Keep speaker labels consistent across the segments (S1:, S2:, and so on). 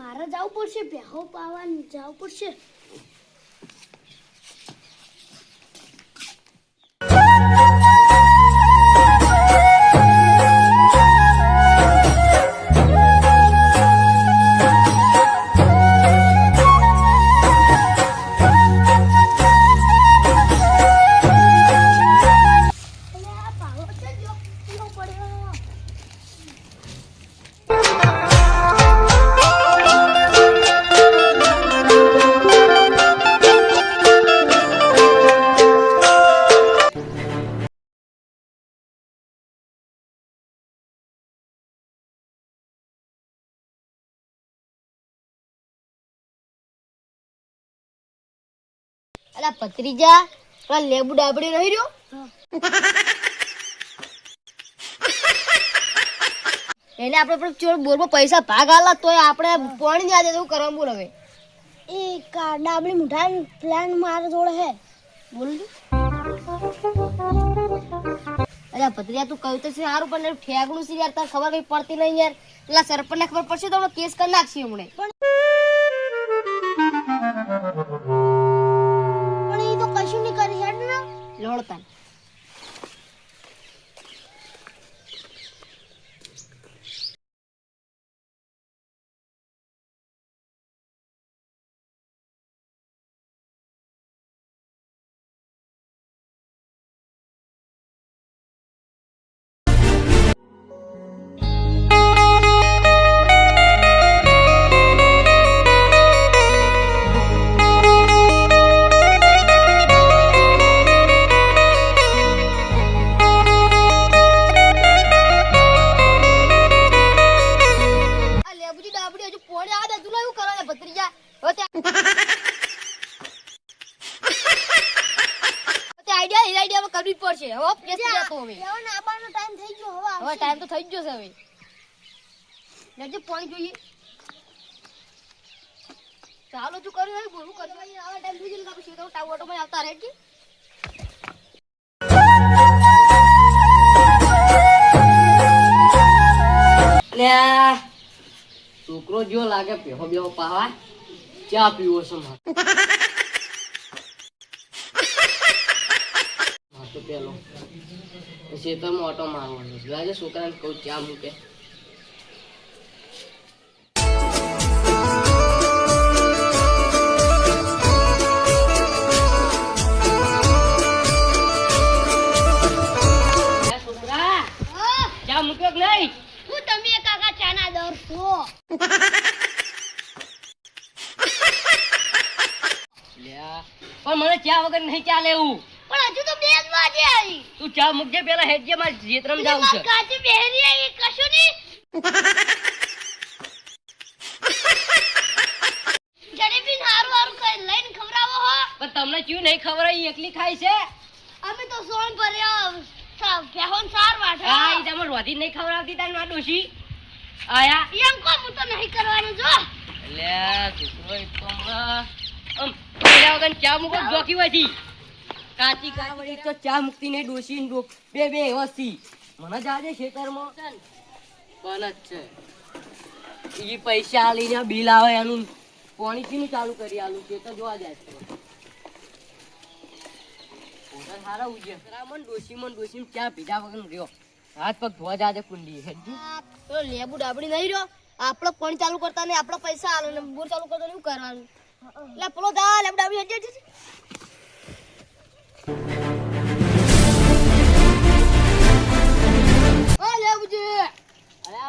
S1: મારે જવું પડશે ભેહો પાવા જવું પડશે
S2: અલા ભત્રીજા પેલા લેબુ ડાબડી રહી રહ્યો એને આપણે પણ ચોર બોરમાં પૈસા ભાગ આલા તોય આપણે પાણી ના દે તો કરવાનું બોલ હવે
S1: એ ડાબડી મુઠાઈ પ્લાન મારા જોડે હે
S2: બોલ અલા ભત્રીજા તું કહું તો છે સારું પણ ઠેગણું છે યાર તાર ખબર કઈ પડતી નહીં યાર પેલા સરપંચ ને ખબર પડશે તો કેસ કરી નાખશે હમણે
S1: પણ એ તો કશું નહીં કરી હેડ ને
S2: લોડતા કરવી પડશે હવે કેસ જતો હવે
S1: એવો નાબાનો ટાઈમ થઈ ગયો
S2: હવે ટાઈમ તો થઈ જ જશે હવે લેજે પાણી જોઈએ ચાલો તું કર્યું હવે બોલું કરવા આવા ટાઈમ થઈ ગયો પછી તો ટાવ ઓટો માં આવતા રહે કે લે છોકરો જો લાગે પેહો બેહો પાવા ચા પીવો છે તો પેલો ખેતરમાં ઓટો મારવાનો લાગે છોકરાને કહું ચા મૂકે છોકરા ચા મૂક્યો કે નહીં
S1: હું તમે કાકા ચાના દર છો
S2: પણ મને ચા વગર નહીં ચાલે એવું
S1: પણ હજુ તો 2 વાગે આવી
S2: તું ચા મૂકજે પેલા હેડજે માર જેતરમ જાવ છે
S1: કાચી બેહરી આવી કશું નહીં જડેબી હારું હારું કઈ લઈને ખવરાવો હો
S2: પણ તમને ક્યું નહીં ખબર ઈ એકલી ખાય છે
S1: અમે તો સોન ભર્યા બેહોન સાર વાઠા
S2: હા ઈ તમે રોધી નહીં ખવરાવતી તાર ના ડોશી આયા
S1: એમ કો હું તો નહીં કરવાનું જો
S2: લે છોકરો તો પેલા વગર ચા મૂકો જોકી હોયથી કાચી કાવડી તો ચા મુકતી ને ડોશી ને બે વસ્તી મને જાજે ખેતરમાં પણ જ છે ઈ પૈસા આલીને બિલ આવે એનું પાણી કીનું ચાલુ કરી આલું છે તો જોવા જાય છે ઓડા સારા ઉજે રામન ડોશી ચા પીધા વગર રહ્યો હાથ પગ ધોવા જાજે કુંડી હેજી તો લેબુ ડાબડી નહીં રહ્યો આપણો પાણી ચાલુ કરતા ને આપણો પૈસા આલો ને બોર ચાલુ કરતા શું કરવાનું લે પેલો દા લેબુ ડાબડી હેજી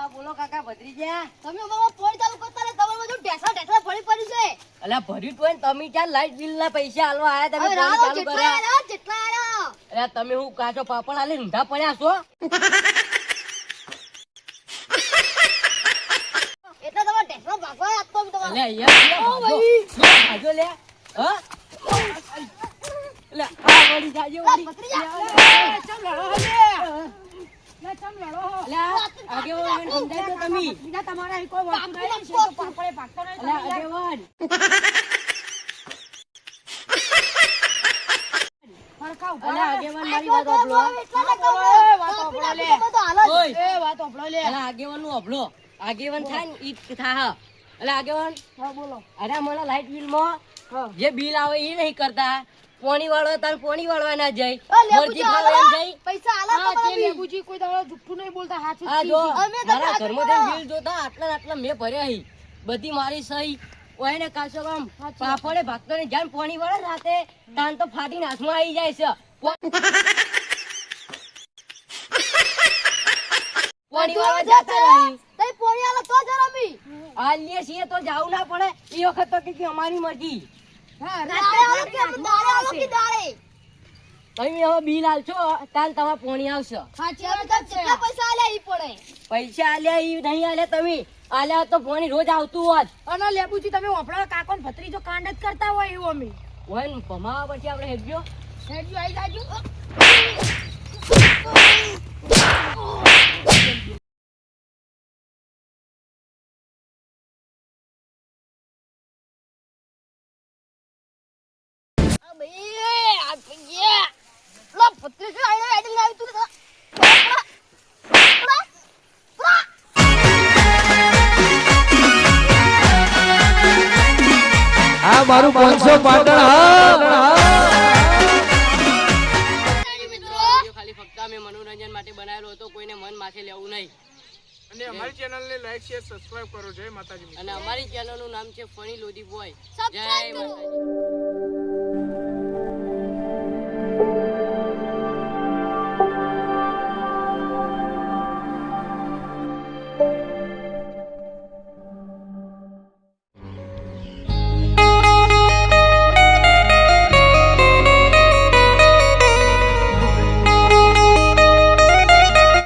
S2: બોલો કાકા ભત્રીજા તમે અમારો ફોન ચાલુ કરતા ને તમારે બધું ઢેસા ફળી પડ્યું છે અલ્યા ભર્યું તો તમે ક્યાં લાઈટ બિલ ના પૈસા આલવા આયા તમે ફોન ચાલુ કર્યા
S1: જેટલા આયા
S2: અલ્યા તમે હું કાચો પાપડ આલે ઊંધા પડ્યા છો એટલે તમારે ઢેસા ભાગવા આપતો તમારે અલ્યા ઓ ભાઈ ભાજો લે હ લે આ વળી જાજો વળી ભત્રીજા ચમ લડો હે આગેવાન સમજાય તો તમે બીજા તમારા કોઈ વસ્તુ નહીં છે તો પાપડે પાકતો નહીં આગેવાન ફરકાવ આગેવાન મારી વાત ઓપલો વાત ઓપલો લે ઓય એ વાત ઓપલો લે આગેવાન નું ઓપલો આગેવાન થાય ને ઈ થા એટલે આગેવાન
S3: હા બોલો.
S2: અરે મને લાઇટ બિલમાં
S3: હા.
S2: જે બિલ આવે એ નહીં કરતા. પોણી વાળો તાર પોણી વાળવા ના જાય.
S1: લેબુજી
S2: મરજી ફાવે એમ જાય.
S1: પૈસા આલા
S3: હા,
S1: તો
S3: જે
S1: બરાબર.
S3: લેબુજી કોઈ દાડો જુઠ્ઠું નહીં બોલતા, સાચું જ
S2: આ જો
S3: કીધું.
S1: અમે તો
S2: મારા
S1: સાચું
S2: ઘરમાં
S1: બોલો.
S2: બિલ જોતા આટલા ને આટલા મેં ભર્યા હી. બધી મારી સહી ઓય ને કાચો કામ પાપડે ભાગતો ને જાન પોણી વાળે રાતે તાન તો ફાટીને હાથમાં આવી જાય છે. પોણી વાળવા જતા નહીં.
S1: તઈ પોણી આલા તો જ રમી.
S2: આલીએ છીએ તો જાવું ના પડે. એ વખત તો કે અમારી મરજી.
S3: હા,
S1: દાડે આલો કે દાડે આલો કે દાડે.
S2: તમે હવે બિલ આલશો તાન તમારે પોણી આવશે.
S3: સાચી
S1: અમે
S3: વાત
S1: તો
S3: જ છે.
S1: કેટલા પૈસા આલ્યા ઈ પડે.
S2: પૈસા આલ્યા ઈ નહીં આલ્યા તમે. આલ્યા હોત તો પોણી રોજ આવતું હોત.
S3: અને લેબુજી તમે વાપરા કાકો ને ભત્રીજો કાંડ જ કરતા હોય એવું અમે.
S2: ઓય ને ભમાવા પછી આપણે હેડજો.
S3: હેડજો આઈ જાજો.
S1: અબે આ પૈયા. લો પત્રી છે આઈને રાઈડિંગ આવી તું તો.
S4: આ મારું 500 પાટણ હા.
S1: મિત્રો
S2: ખાલી ફક્ત અમે મનોરંજન માટે બનાવેલો હતો. કોઈને મન માથે લેવું નહીં.
S5: અને અમારી ચેનલને લાઈક શેર સબસ્ક્રાઇબ કરો. જય માતાજી મિત્રો.
S2: અને અમારી ચેનલનું નામ છે ફની લોધી બોય. જય
S1: સબસ્ક્રાઇબ કરો.
S2: માતાજી.